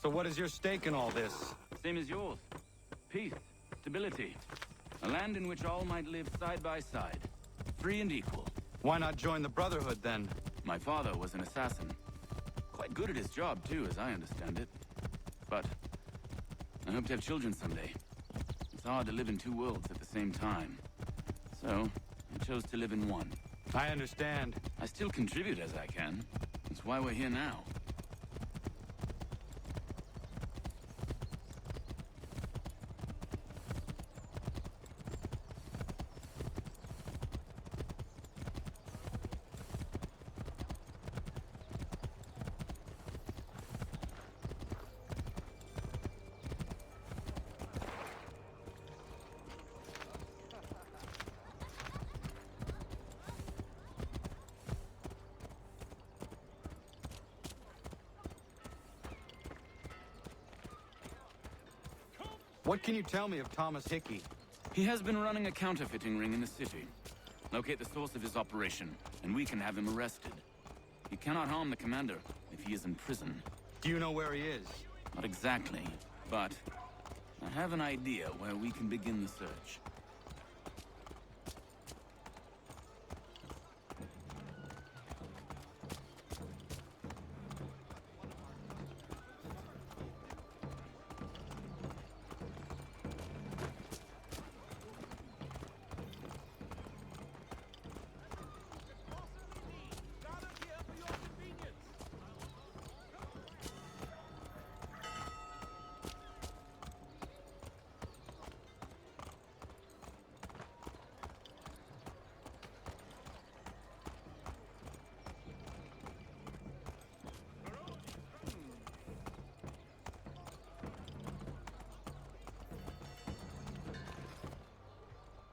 So what is your stake in all this? Same as yours. Peace, stability. A land in which all might live side by side. Free and equal. Why not join the Brotherhood, then? My father was an assassin. Quite good at his job, too, as I understand it. But I hope to have children someday. It's hard to live in two worlds at the same time. So, I chose to live in one. I understand. I still contribute as I can. That's why we're here now. What can you tell me of Thomas Hickey? He has been running a counterfeiting ring in the city. Locate the source of his operation, and we can have him arrested. He cannot harm the commander if he is in prison. Do you know where he is? Not exactly, but I have an idea where we can begin the search.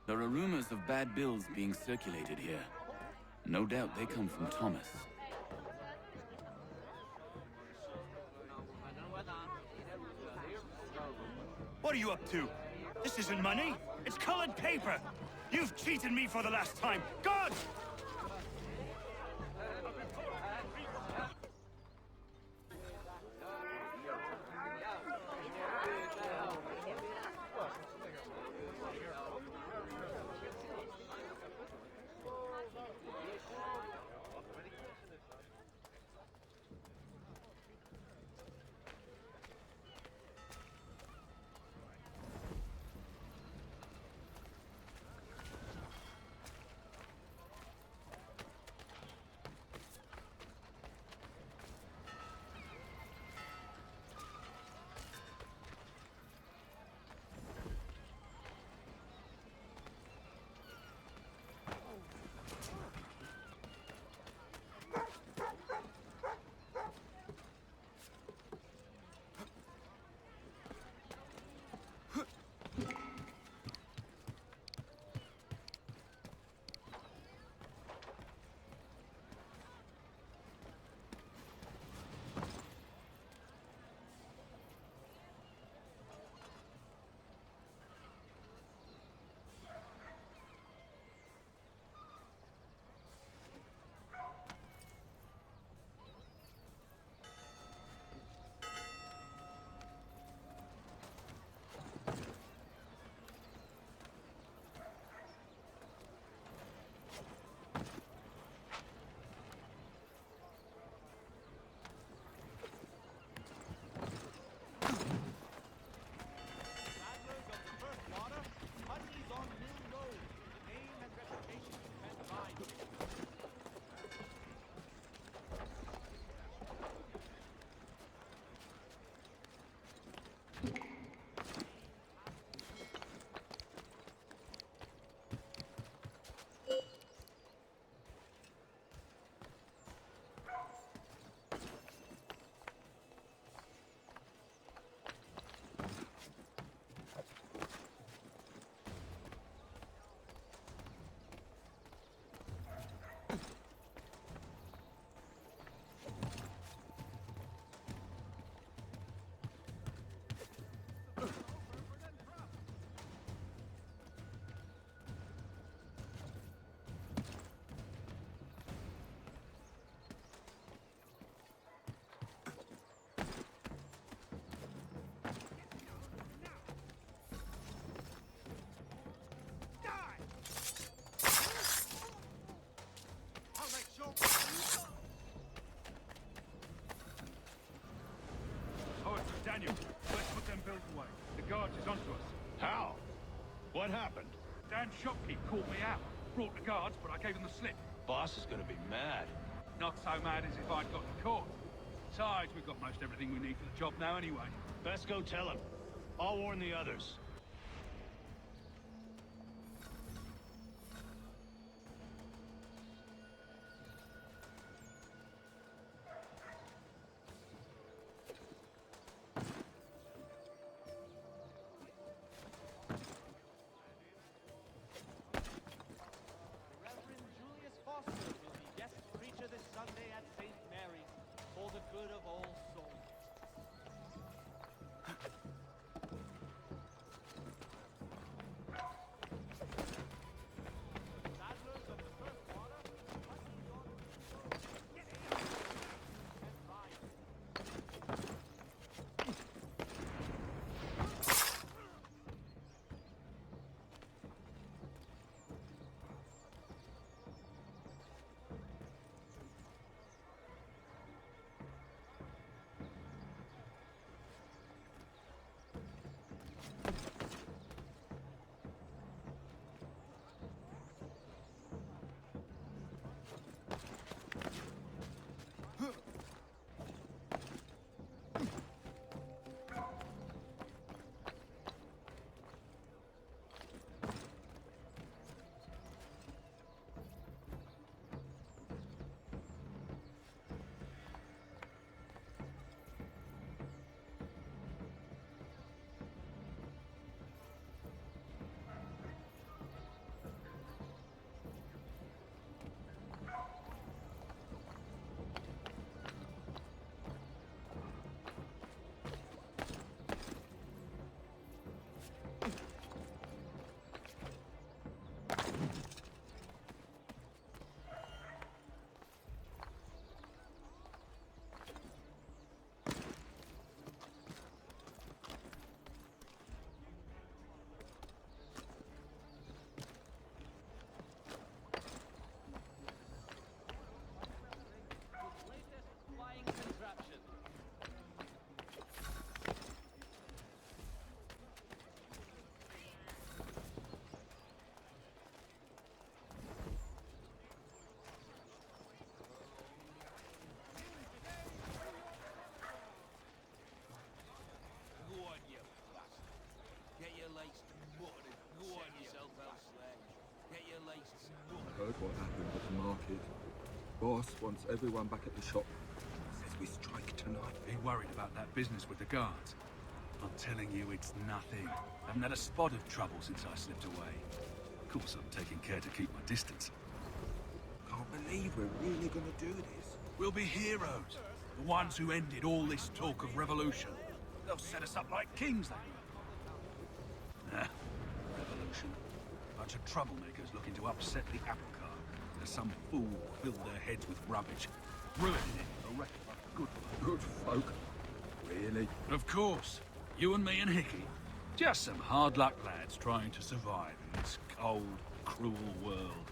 There are rumors of bad bills being circulated here. No doubt they come from Thomas. What are you up to? This isn't money. It's colored paper. You've cheated me for the last time. God! What happened? Dan's shopkeep called me out. Brought the guards, but I gave them the slip. Boss is gonna be mad. Not so mad as if I'd gotten caught. Besides, we've got most everything we need for the job now anyway. Best go tell him. I'll warn the others. Reverend Julius Foster will be guest preacher this Sunday at St. Mary's for the good of all souls. Saddlers of the first water, blessing your get in and ride. Latest flying contraption. Go on, you bastard. Get your legs mutton and go on yourself elsewhere. Get your legs mutton. Heard what happened at the market. Boss wants everyone back at the shop. Says we strike tonight. Be worried about that business with the guards. I'm telling you, it's nothing. I haven't had a spot of trouble since I slipped away. Of course, I'm taking care to keep my distance. Can't believe we're really gonna do this. We'll be heroes. The ones who ended all this talk of revolution. They'll set us up like kings, they will. Nah, revolution. Bunch of troublemakers looking to upset the apple cart. As some fool filled their heads with rubbish, ruining it for a wreck of good folk. Good folk. Really? Of course. You and me and Hickey. Just some hard luck lads trying to survive in this cold, cruel world.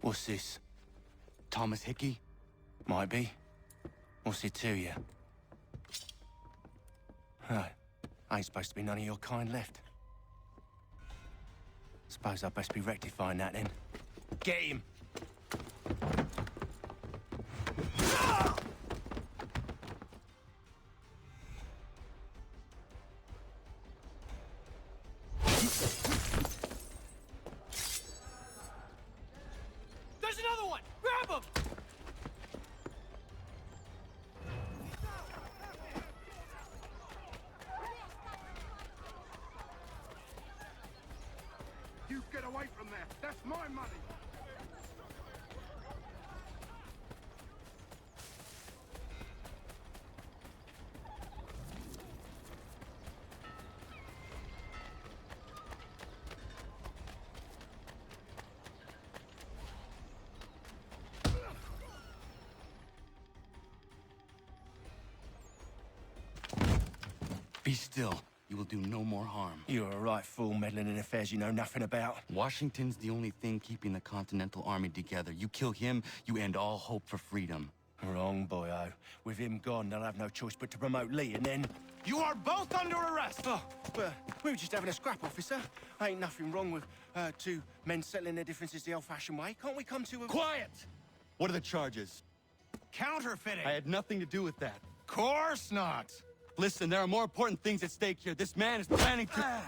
What's this? Thomas Hickey? Might be. What's it to you? Huh. Ain't supposed to be none of your kind left. Suppose I'd best be rectifying that then. Get him! There's another one! Grab him! my money! Be still. You will do no more harm. You're a right fool meddling in affairs you know nothing about. Washington's the only thing keeping the Continental Army together. You kill him, you end all hope for freedom. Wrong, boyo. With him gone, they'll have no choice but to promote Lee, and then... You are both under arrest! Oh, but we were just having a scrap, officer. Ain't nothing wrong with two men settling their differences the old-fashioned way. Can't we come to a... Quiet! What are the charges? Counterfeiting! I had nothing to do with that. Course not! Listen, there are more important things at stake here. This man is planning to...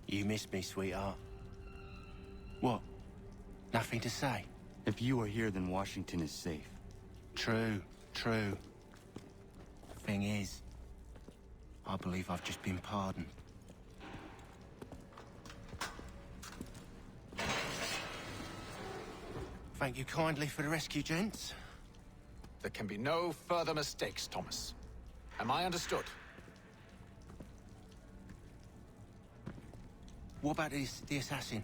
You miss me, sweetheart. What? Nothing to say? If you are here, then Washington is safe. True, true. Thing is, I believe I've just been pardoned. Thank you kindly for the rescue, gents. There can be no further mistakes, Thomas. Am I understood? What about the assassin?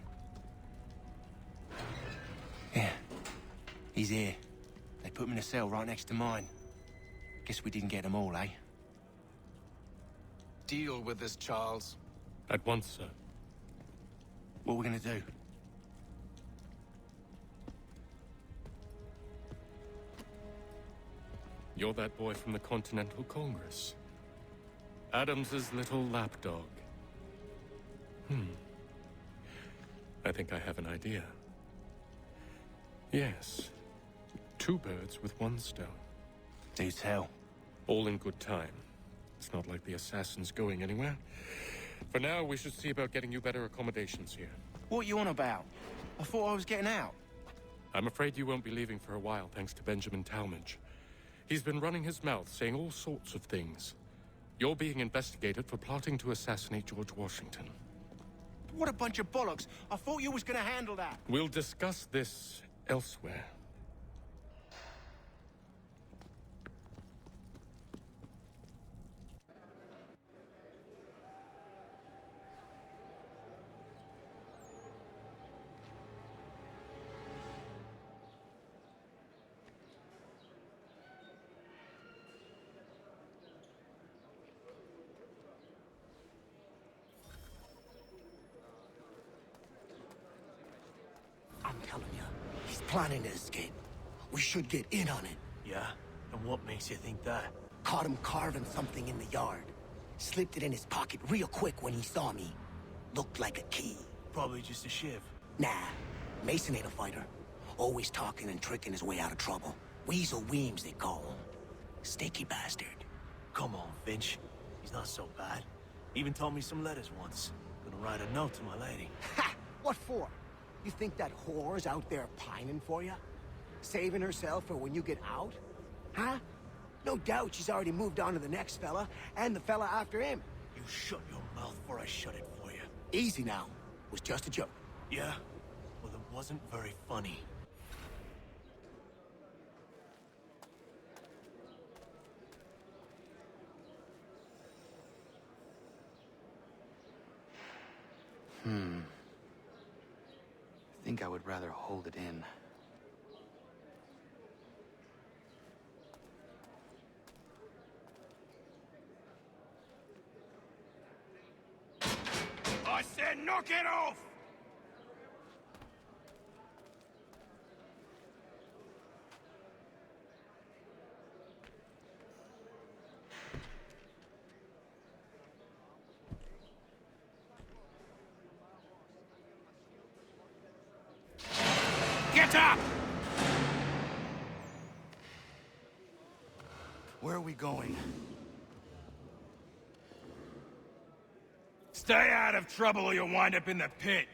Yeah. He's here. They put him in a cell right next to mine. Guess we didn't get them all, eh? Deal with this, Charles. At once, sir. What are we gonna do? You're that boy from the Continental Congress. Adams's little lapdog. I think I have an idea. Yes. Two birds with one stone. Do tell. All in good time. It's not like the assassin's going anywhere. For now, we should see about getting you better accommodations here. What you on about? I thought I was getting out. I'm afraid you won't be leaving for a while, thanks to Benjamin Talmadge. He's been running his mouth, saying all sorts of things. You're being investigated for plotting to assassinate George Washington. What a bunch of bollocks. I thought you was gonna handle that. We'll discuss this elsewhere. I'm telling you, he's planning to escape. We should get in on it. Yeah? And what makes you think that? Caught him carving something in the yard. Slipped it in his pocket real quick when he saw me. Looked like a key. Probably just a shiv. Nah, Mason ain't a fighter. Always talking and tricking his way out of trouble. Weasel Weems, they call him. Snaky bastard. Come on, Finch. He's not so bad. Even told me some letters once. Gonna write a note to my lady. Ha! What for? You think that whore's out there pining for you? Saving herself for when you get out? Huh? No doubt she's already moved on to the next fella, and the fella after him. You shut your mouth before I shut it for you. Easy now. Was just a joke. Yeah? Well, it wasn't very funny. I think I would rather hold it in. I said knock it off! Shut up! Where are we going? Stay out of trouble or you'll wind up in the pit.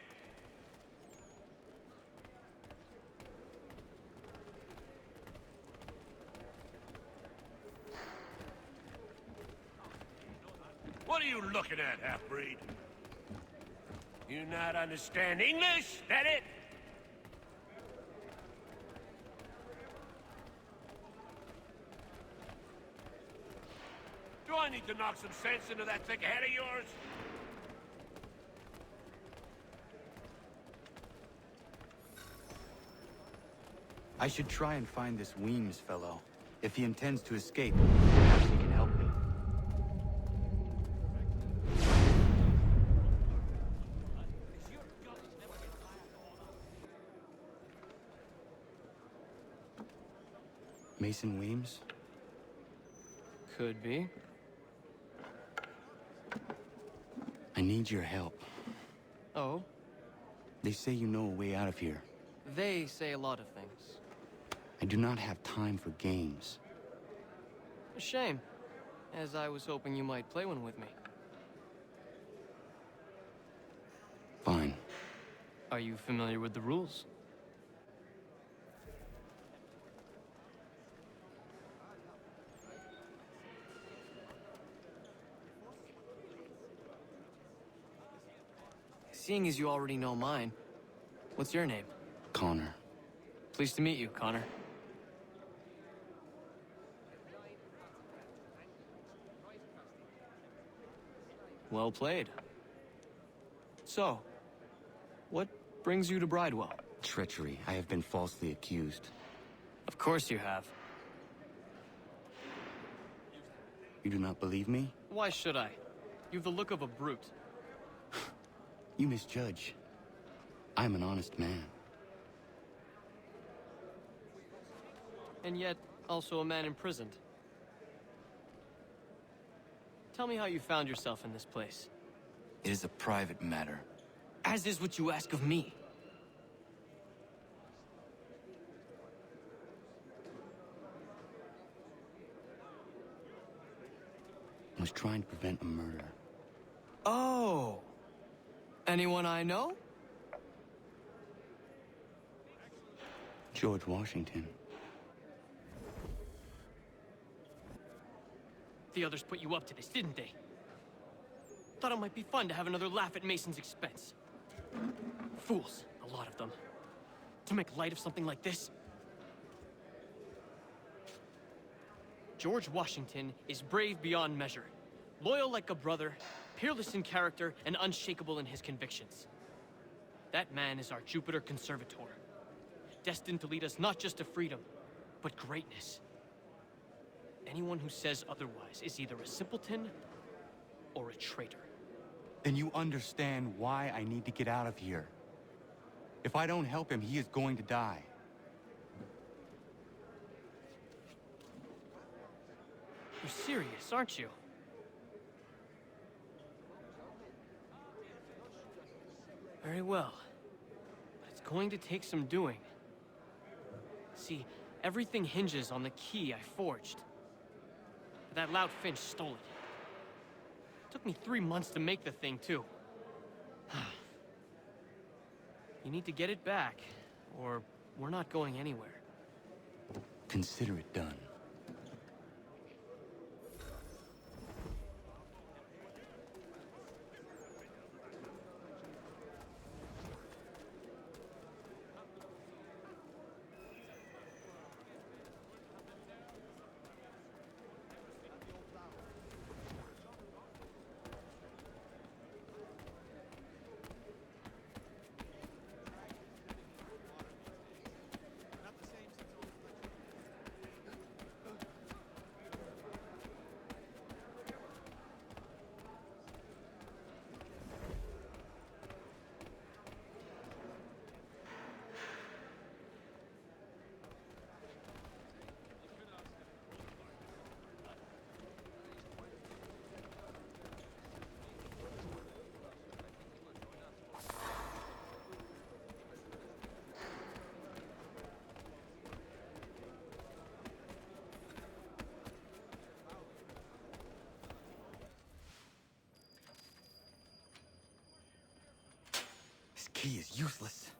What are you looking at, half-breed? You not understand English? That it? Do I need to knock some sense into that thick head of yours? I should try and find this Weems fellow. If he intends to escape, perhaps he can help me. Mason Weems? Could be. I need your help. Oh? They say you know a way out of here. They say a lot of things. I do not have time for games. A shame, as I was hoping you might play one with me. Fine. Are you familiar with the rules? Seeing as you already know mine, what's your name? Connor. Pleased to meet you, Connor. Well played. So, what brings you to Bridewell? Treachery. I have been falsely accused. Of course you have. You do not believe me? Why should I? You've the look of a brute. You misjudge. I'm an honest man. And yet, also a man imprisoned. Tell me how you found yourself in this place. It is a private matter. As is what you ask of me. I was trying to prevent a murder. Oh! Anyone I know? George Washington. The others put you up to this, didn't they? Thought it might be fun to have another laugh at Mason's expense. Fools, a lot of them. To make light of something like this. George Washington is brave beyond measure, loyal like a brother, peerless in character, and unshakable in his convictions. That man is our Jupiter Conservator, destined to lead us not just to freedom, but greatness. Anyone who says otherwise is either a simpleton or a traitor. Then you understand why I need to get out of here. If I don't help him, he is going to die. You're serious, aren't you? Very well. But it's going to take some doing. See, everything hinges on the key I forged. That lout Finch stole it. Took me 3 months to make the thing, too. You need to get it back, or we're not going anywhere. Consider it done. key is useless.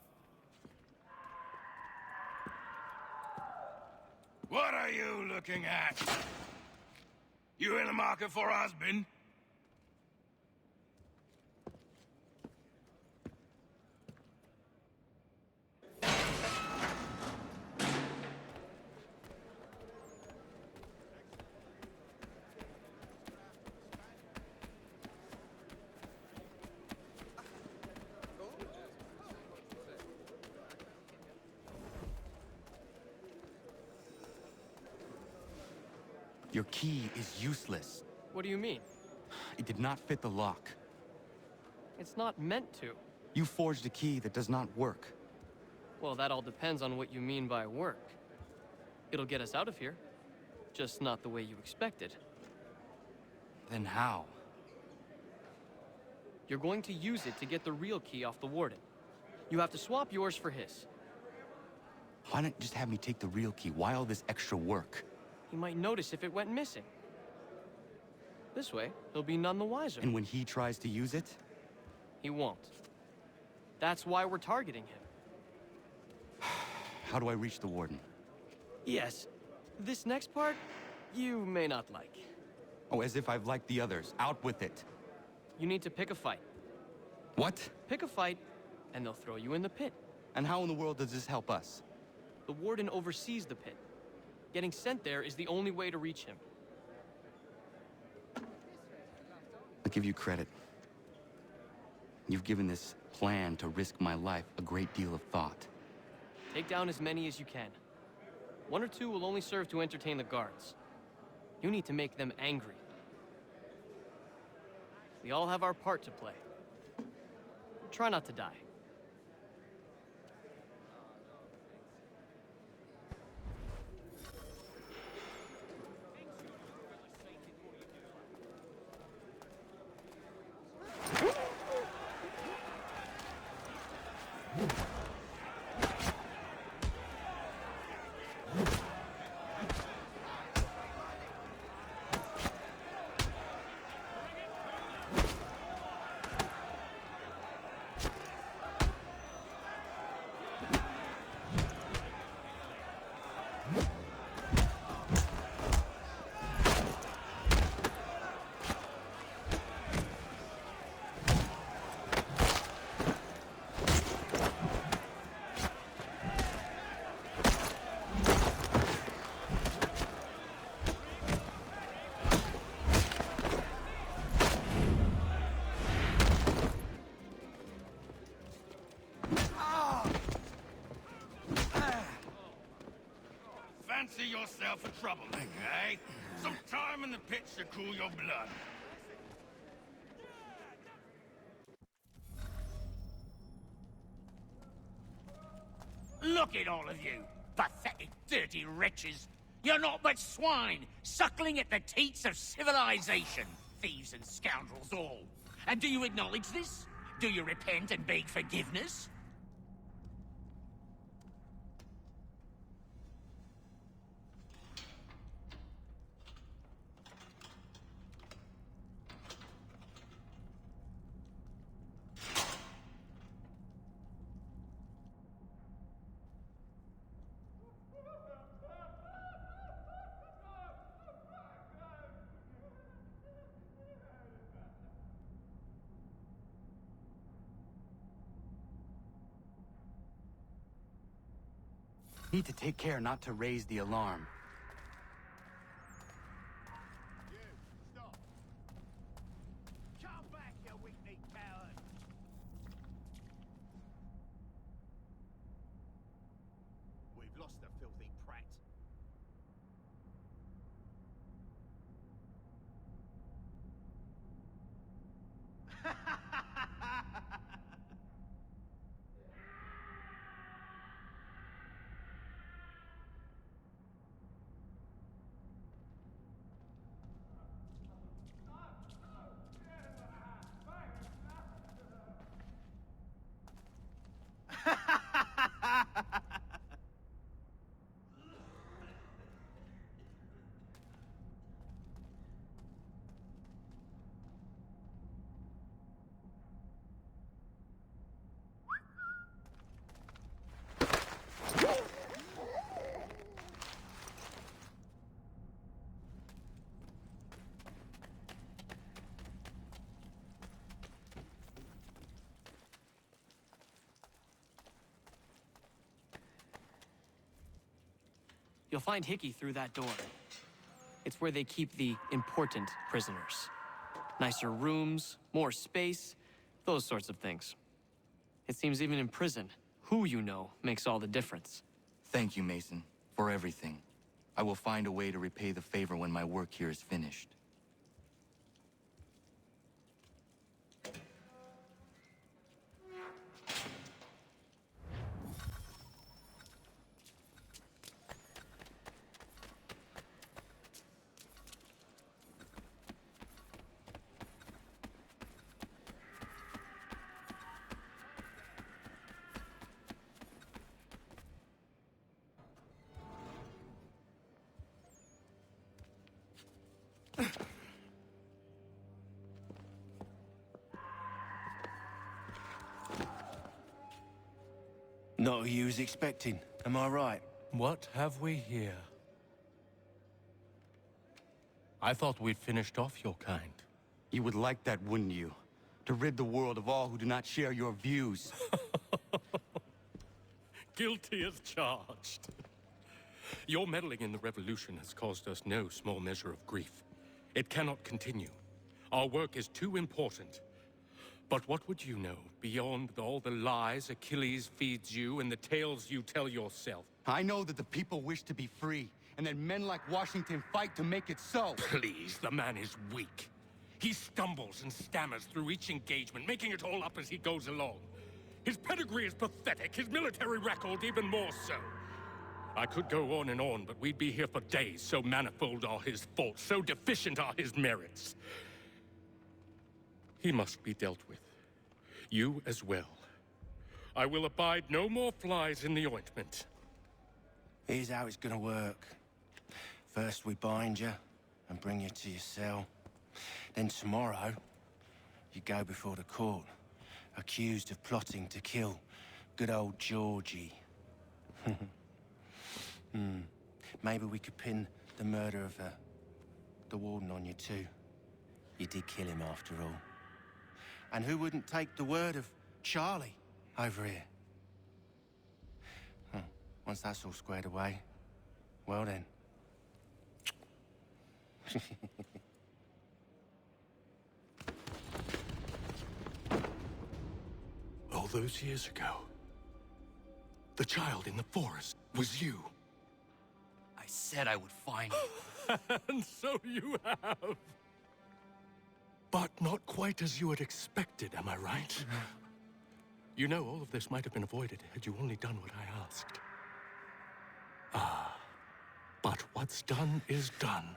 What are you looking at? You in the market for a husband? Your key is useless. What do you mean? It did not fit the lock. It's not meant to. You forged a key that does not work. Well, that all depends on what you mean by work. It'll get us out of here. Just not the way you expected. Then how? You're going to use it to get the real key off the Warden. You have to swap yours for his. Why not just have me take the real key? Why all this extra work? He might notice if it went missing. This way, he'll be none the wiser. And when he tries to use it? He won't. That's why we're targeting him. How do I reach the Warden? Yes. This next part, you may not like. Oh, as if I've liked the others. Out with it. You need to pick a fight. What? Pick a fight, and they'll throw you in the pit. And how in the world does this help us? The Warden oversees the pit. Getting sent there is the only way to reach him. I'll give you credit. You've given this plan to risk my life a great deal of thought. Take down as many as you can. 1 or 2 will only serve to entertain the guards. You need to make them angry. We all have our part to play. Try not to die. Fancy yourself a troublemaker, eh? Some time in the pits to cool your blood. Look at all of you, pathetic, dirty wretches. You're not but swine, suckling at the teats of civilization. Thieves and scoundrels all. And do you acknowledge this? Do you repent and beg forgiveness? Need to take care not to raise the alarm. Come back, you weak-kneed coward! We've lost the filthy prat. You'll find Hickey through that door. It's where they keep the important prisoners. Nicer rooms, more space, those sorts of things. It seems even in prison, who you know makes all the difference. Thank you, Mason, for everything. I will find a way to repay the favor when my work here is finished. Not who you was expecting, am I right? What have we here? I thought we'd finished off your kind. You would like that, wouldn't you? To rid the world of all who do not share your views. Guilty as charged. Your meddling in the revolution has caused us no small measure of grief. It cannot continue. Our work is too important. But what would you know beyond all the lies Achilles feeds you and the tales you tell yourself? I know that the people wish to be free, and that men like Washington fight to make it so. Please, the man is weak. He stumbles and stammers through each engagement, making it all up as he goes along. His pedigree is pathetic, his military record even more so. I could go on and on, but we'd be here for days, so manifold are his faults, so deficient are his merits. He must be dealt with. You as well. I will abide no more flies in the ointment. Here's how it's gonna work. First we bind you and bring you to your cell. Then tomorrow, you go before the court, accused of plotting to kill good old Georgie. Maybe we could pin the murder of the warden on you too. You did kill him after all. And who wouldn't take the word of Charlie over here? Once that's all squared away, well then. All those years ago, the child in the forest was you. I said I would find you. And so you have. But not quite as you had expected, am I right? You know, all of this might have been avoided had you only done what I asked. But what's done is done.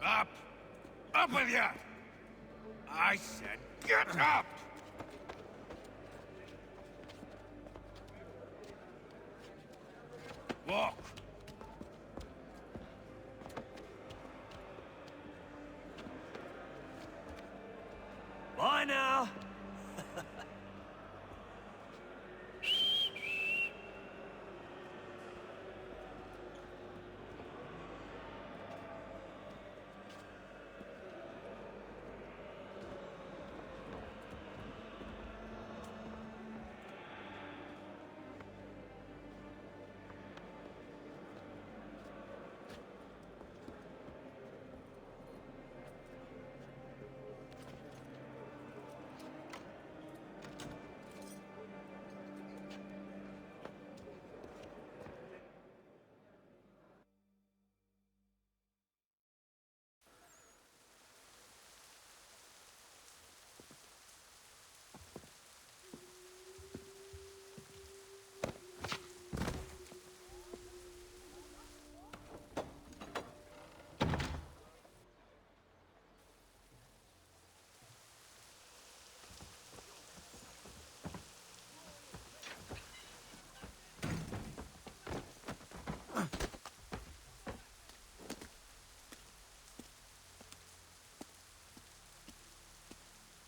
Up! Up with you! I said get up! Walk! Bye now!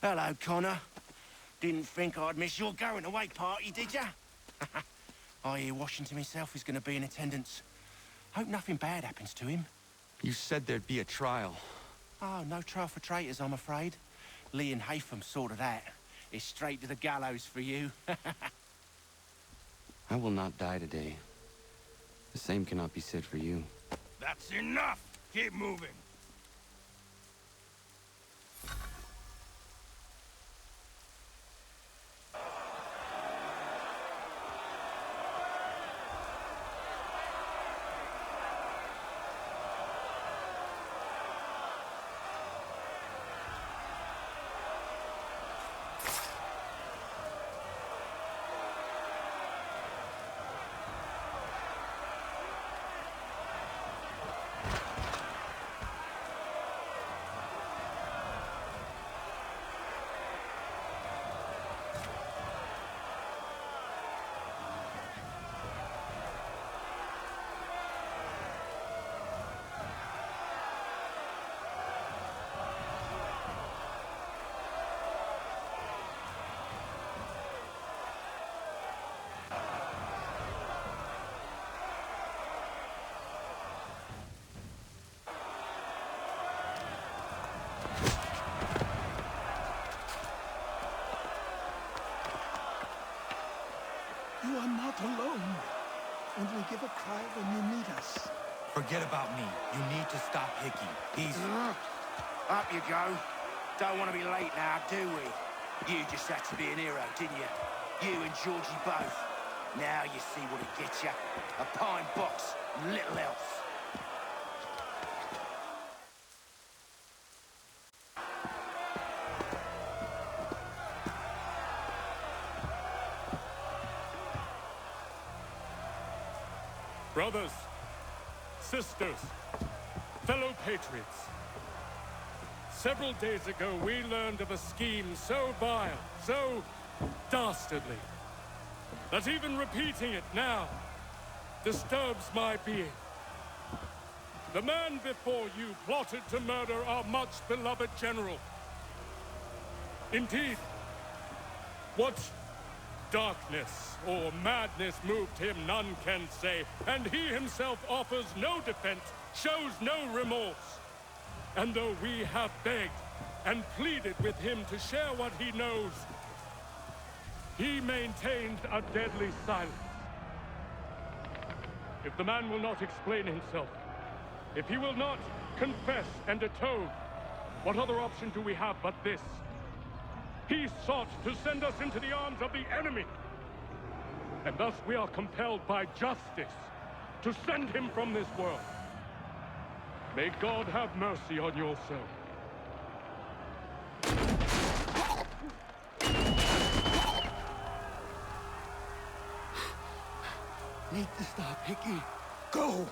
Hello, Connor. Didn't think I'd miss your going-away party, did ya? I hear Washington himself is going to be in attendance. Hope nothing bad happens to him. You said there'd be a trial. Oh, no trial for traitors, I'm afraid. Lee and Haytham sorted that. It's straight to the gallows for you. I will not die today. The same cannot be said for you. That's enough! Keep moving. You are not alone. Only give a cry when you need us. Forget about me. You need to stop Hickey. He's... Up you go. Don't want to be late now, do we? You just had to be an hero, didn't you? You and Georgie both. Now you see what it gets you. A pine box, little else. Brothers, sisters, fellow patriots. Several days ago, we learned of a scheme so vile, so dastardly, that even repeating it now disturbs my being. The man before you plotted to murder our much-beloved general. Indeed, what darkness or madness moved him, none can say, and he himself offers no defense, shows no remorse. And though we have begged and pleaded with him to share what he knows, he maintains a deadly silence. If the man will not explain himself, if he will not confess and atone, what other option do we have but this? He sought to send us into the arms of the enemy. And thus we are compelled by justice to send him from this world. May God have mercy on your soul. Need to stop, Hickey. Go!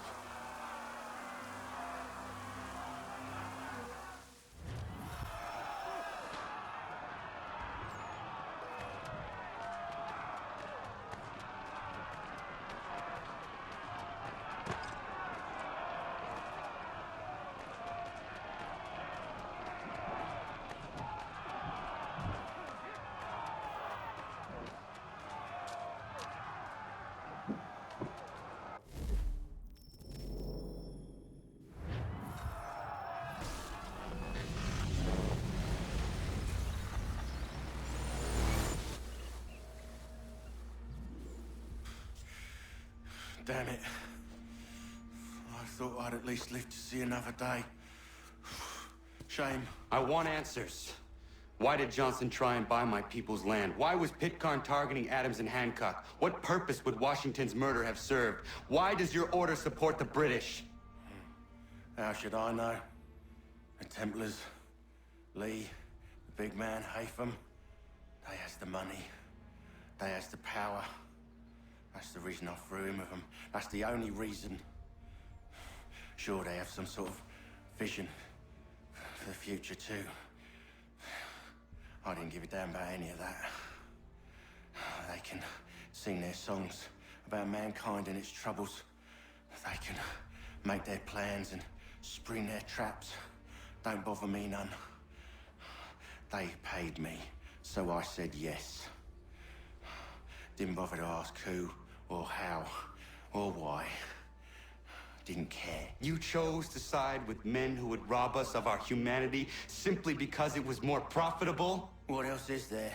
Damn it. I thought I'd at least live to see another day. Shame. I want answers. Why did Johnson try and buy my people's land? Why was Pitcairn targeting Adams and Hancock? What purpose would Washington's murder have served? Why does your order support the British? How should I know? The Templars, Lee, the big man, Haytham, they has the money. They has the power. That's the reason I threw in with them. That's the only reason. Sure, they have some sort of vision for the future, too. I didn't give a damn about any of that. They can sing their songs about mankind and its troubles. They can make their plans and spring their traps. Don't bother me none. They paid me, so I said yes. Didn't bother to ask who, or how, or why. Didn't care. You chose to side with men who would rob us of our humanity simply because it was more profitable? What else is there?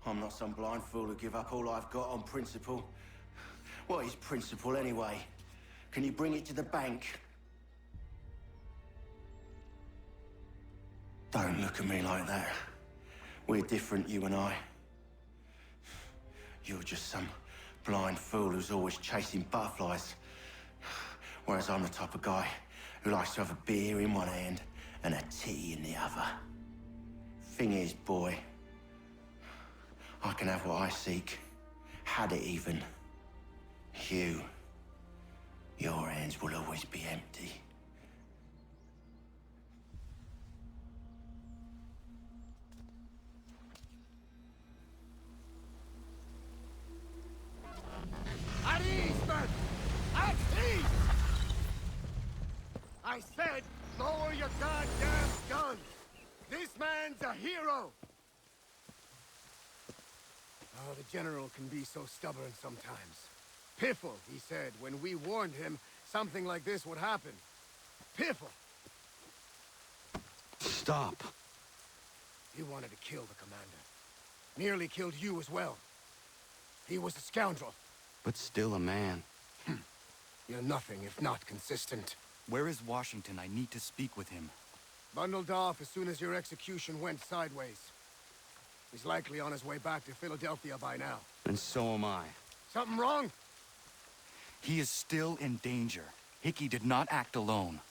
I'm not some blind fool to give up all I've got on principle. What is principle anyway? Can you bring it to the bank? Don't look at me like that. We're different, you and I. You're just some blind fool who's always chasing butterflies. Whereas I'm the type of guy who likes to have a beer in one hand and a tea in the other. Thing is, boy, I can have what I seek. Had it even. Your hands will always be empty. At ease, men! At ease! I said, lower your goddamn guns! This man's a hero! Oh, the General can be so stubborn sometimes. Piffle, he said, when we warned him something like this would happen. Piffle! Stop. He wanted to kill the commander. Nearly killed you as well. He was a scoundrel. But still a man. You're nothing if not consistent. Where is Washington? I need to speak with him. Bundled off as soon as your execution went sideways. He's likely on his way back to Philadelphia by now. And so am I. Something wrong? He is still in danger. Hickey did not act alone.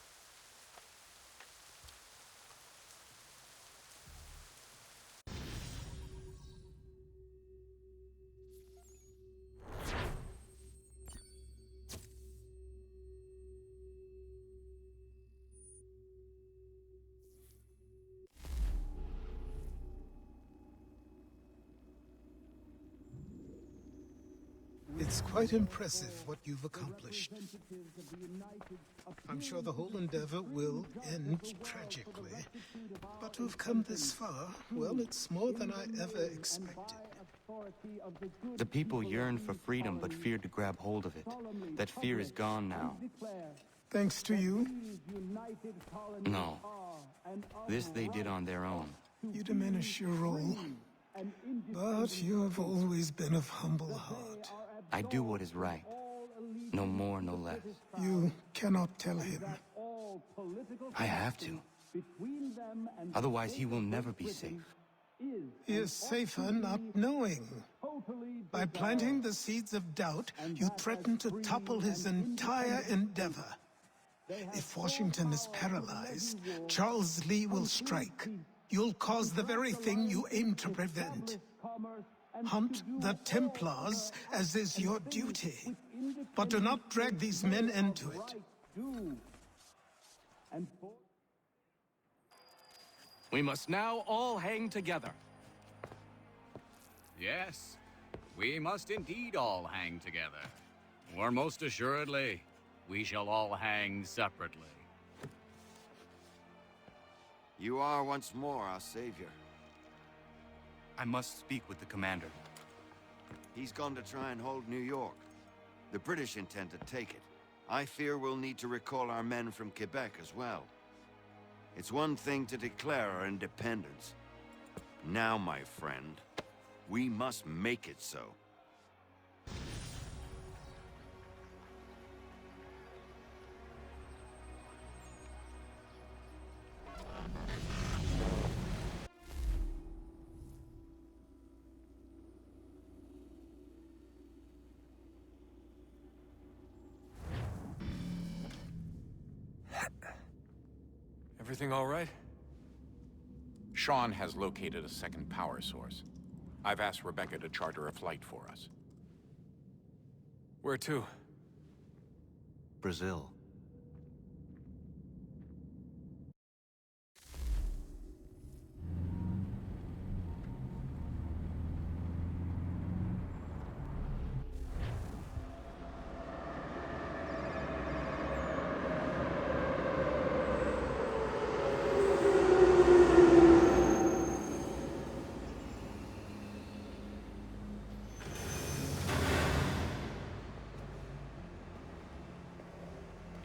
It's quite impressive what you've accomplished. I'm sure the whole endeavor will end tragically. But to have come this far, well, it's more than I ever expected. The people yearn for freedom but feared to grab hold of it. That fear is gone now. Thanks to you? No. This they did on their own. You diminish your role. But you have always been of humble heart. I do what is right. No more, no less. You cannot tell him. I have to. Otherwise, he will never be safe. He is safer not knowing. By planting the seeds of doubt, you threaten to topple his entire endeavor. If Washington is paralyzed, Charles Lee will strike. You'll cause the very thing you aim to prevent. Hunt the Templars, as is your duty. But do not drag these men into it. We must now all hang together. Yes, we must indeed all hang together. Or most assuredly, we shall all hang separately. You are once more our savior. I must speak with the commander. He's gone to try and hold New York. The British intend to take it. I fear we'll need to recall our men from Quebec as well. It's one thing to declare our independence. Now, my friend, we must make it so. Everything all right? Sean has located a second power source. I've asked Rebecca to charter a flight for us. Where to? Brazil.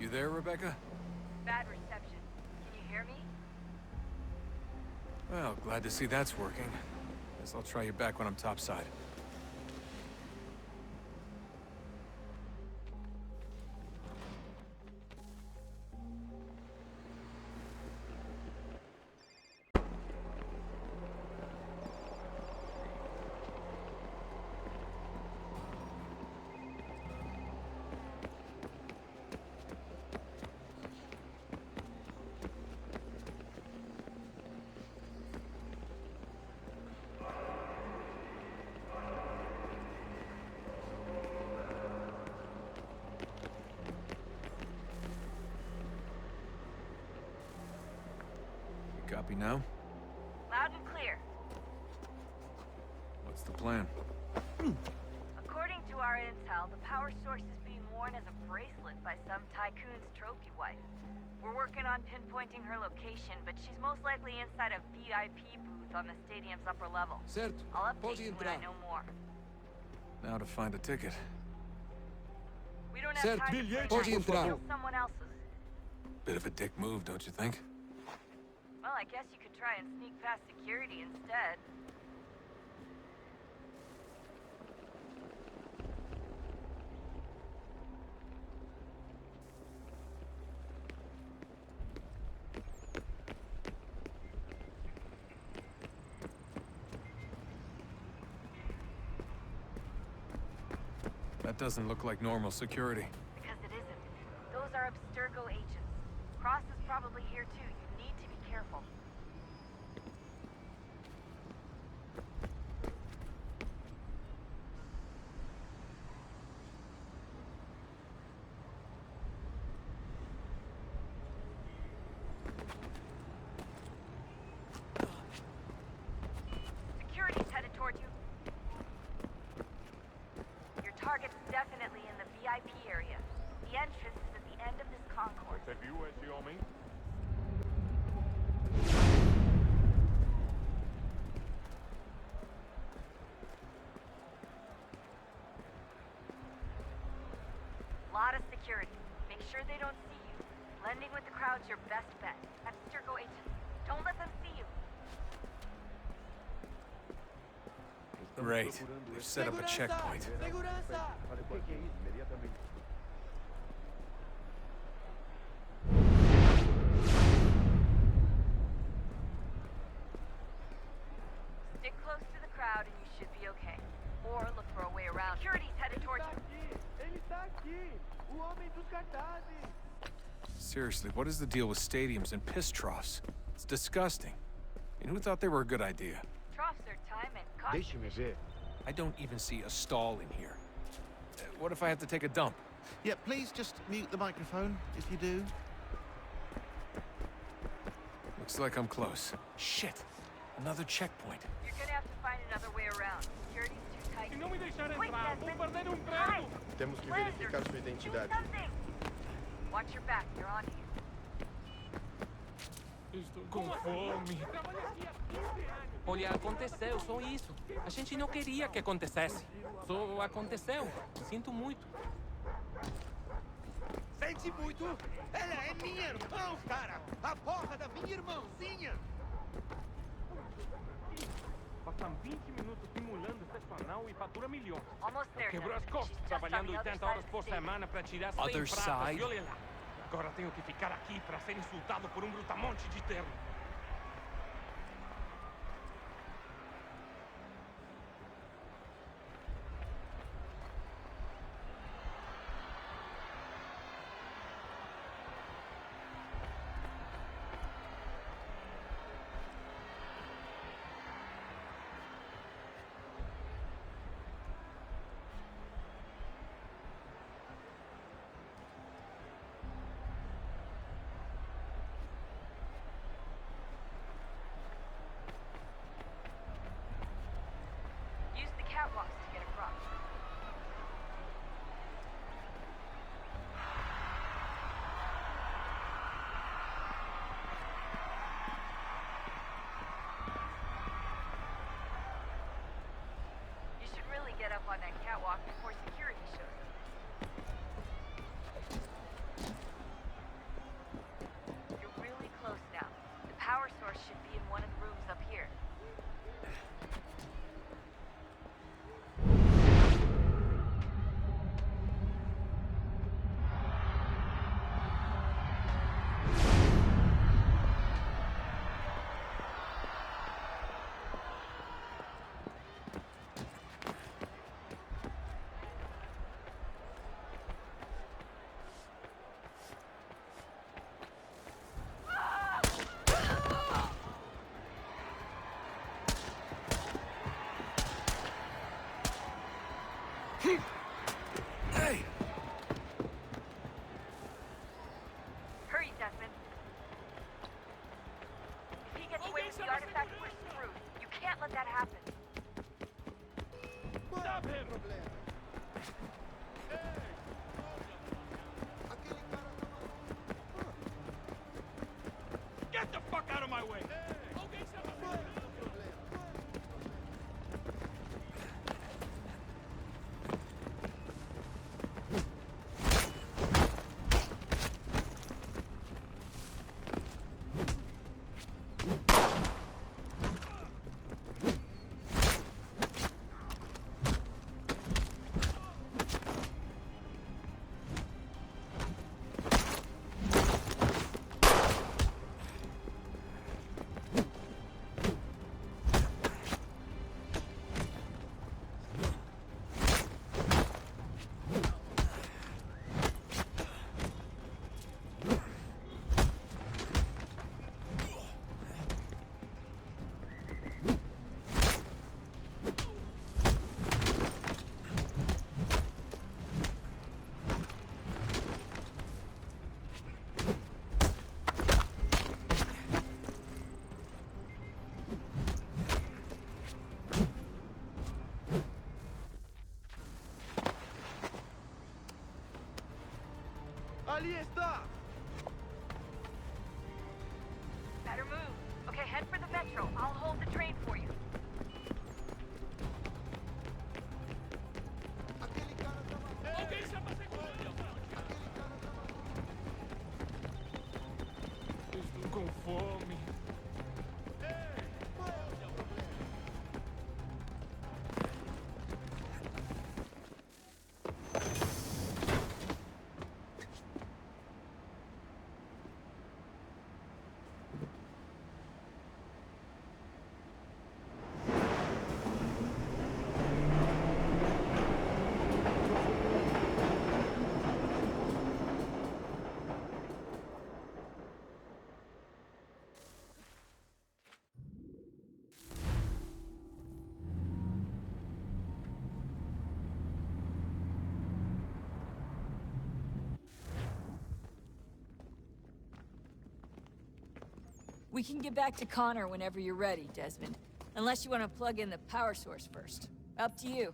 You there, Rebecca? Bad reception. Can you hear me? Well, glad to see that's working. Guess I'll try you back when I'm topside. Copy now? Loud and clear. What's the plan? According to our intel, the power source is being worn as a bracelet by some tycoon's trophy wife. We're working on pinpointing her location, but she's most likely inside a VIP booth on the stadium's upper level. Certo. I'll update Pode you when I entrar. know more. Now to find a ticket. We don't have Certo. time to play Pode that. entrar. Steal someone else's. Bit of a dick move, don't you think? Well, I guess you could try and sneak past security instead. That doesn't look like normal security. Because it isn't. Those are Abstergo agents. Cross is probably here too. You need to be careful. Security's headed toward you. Your target's definitely in the VIP area. The entrance is at the end of this concourse. Você viu esse homem? Lot of security. Make sure they don't see you. Blending with the crowd's your best bet. Abstergo agents. Don't let them see you. Great. They've set up a checkpoint. Segurança! O que é isso? Imediatamente. Stick close to the crowd and you should be okay. Or look for a way around. Security's headed toward you. Ele tá aqui! O homem dos cartazes! Seriously, what is the deal with stadiums and piss troughs? It's disgusting. And who thought they were a good idea? Troughs are time and cost. Deixe-me ver. I don't even see a stall in here. What if I have to take a dump? Yeah, please just mute the microphone if you do. Looks like I'm close. Shit! Another checkpoint. You're gonna have to find another way around. Security's too tight. Se não me deixar Quick, entrar, vou Desmond! perder Hide! emprego! Temos que Liz, verificar sua do identidade. something! Watch your back, you're on here. Estou com fome. Olha, aconteceu, só isso. A gente não queria que acontecesse. Só aconteceu. Sinto muito. Sente muito? Ela é minha irmã, cara! A porra da minha irmãzinha! Passam 20 minutos simulando sexo anal e fatura milhões. Almost there, Quebrou as Desmond. costas She's just trabalhando on the other 80 side horas of por the stadium. semana para tirar Other 100 pratas. side? E olha lá. Agora tenho que ficar aqui para ser insultado por um brutamonte de terno. Use the catwalks to get across. You should really get up on that catwalk before security shows up. should be in one of the rooms up here. Hey! Hurry, Desmond. If he gets away with the artifact, we're screwed. You can't let that happen. Stop him! Get the fuck out of my way! Ali está! Better move. Okay, head for the Metro. I'll hold the train for you. Estou com fome. We can get back to Connor whenever you're ready, Desmond. Unless you want to plug in the power source first. Up to you.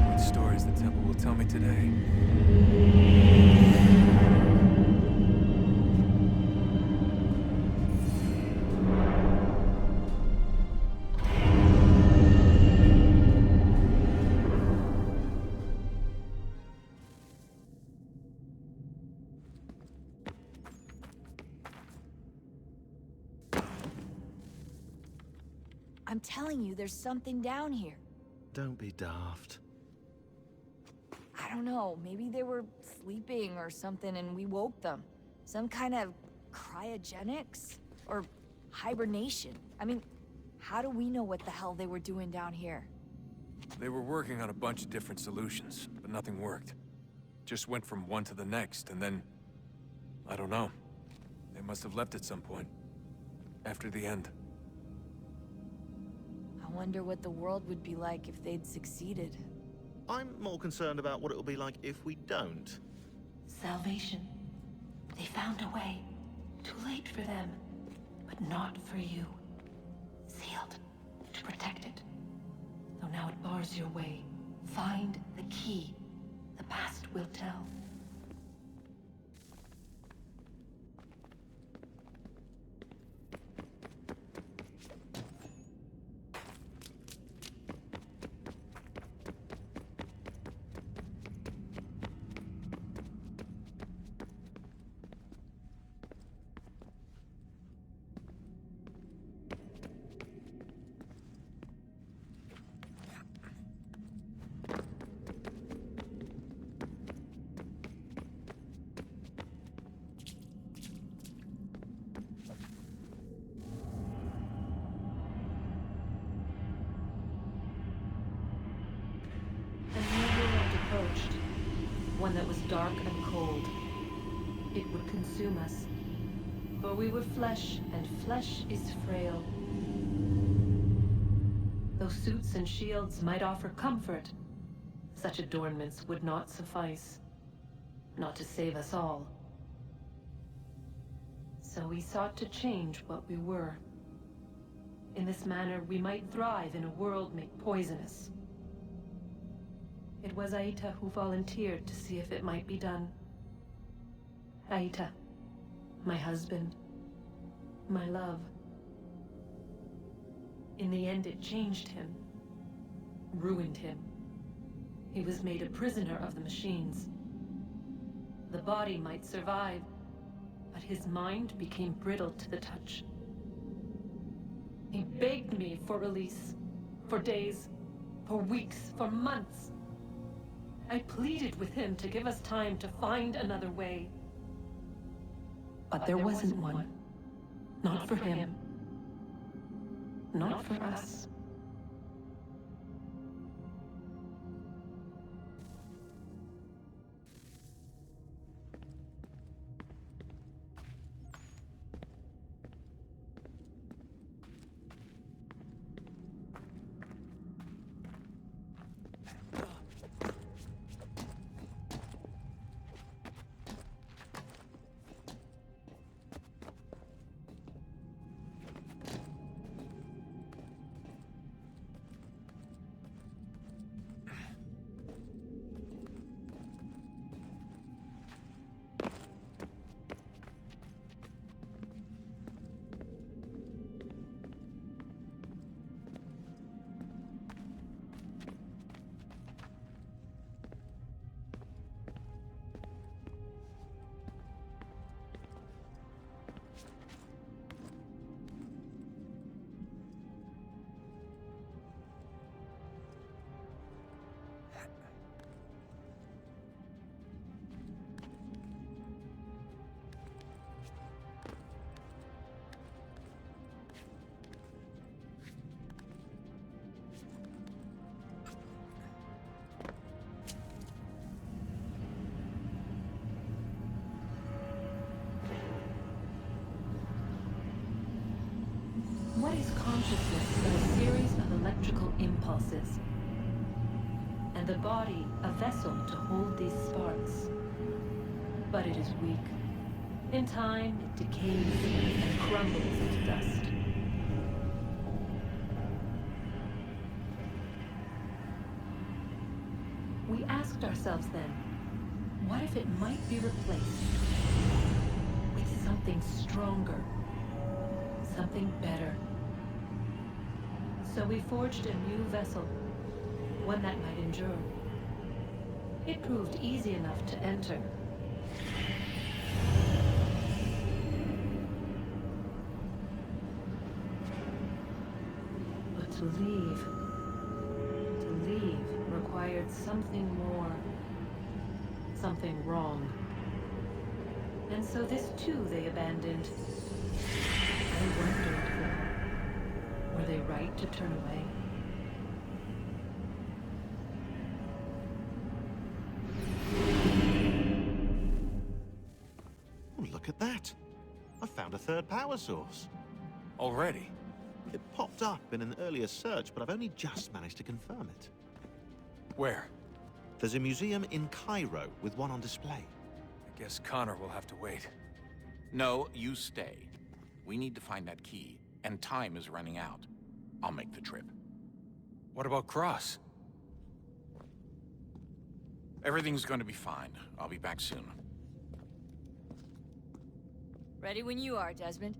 What stories the temple will tell me today? I'm telling you, there's something down here. Don't be daft. I don't know, maybe they were sleeping or something and we woke them. Some kind of cryogenics? Or hibernation? I mean, how do we know what the hell they were doing down here? They were working on a bunch of different solutions, but nothing worked. Just went from one to the next, and then... I don't know. They must have left at some point. After the end. I wonder what the world would be like if they'd succeeded. I'm more concerned about what it'll be like if we don't. Salvation. They found a way. Too late for them, but not for you. Sealed to protect it. Though now it bars your way. Find the key. The past will tell. Approached. One that was dark and cold. It would consume us. For we were flesh, and flesh is frail. Though suits and shields might offer comfort, such adornments would not suffice. Not to save us all. So we sought to change what we were. In this manner, we might thrive in a world made poisonous. It was Aita who volunteered to see if it might be done. Aita, my husband, my love. In the end, it changed him, ruined him. He was made a prisoner of the machines. The body might survive, but his mind became brittle to the touch. He begged me for release, for days, for weeks, for months. I pleaded with him to give us time to find another way. But there wasn't one. Not for him. Not for us. and the body a vessel to hold these sparks. But it is weak. In time, it decays and crumbles into dust. We asked ourselves then, what if it might be replaced with something stronger, something better? So we forged a new vessel, one that might endure. It proved easy enough to enter. But to leave required something more, something wrong. And so this too they abandoned. I wondered, though, were they right to turn away? Oh, look at that. I found a third power source. Already? It popped up in an earlier search, but I've only just managed to confirm it. Where? There's a museum in Cairo with one on display. I guess Connor will have to wait. No, you stay. We need to find that key, and time is running out. I'll make the trip. What about Cross? Everything's going to be fine. I'll be back soon. Ready when you are, Desmond.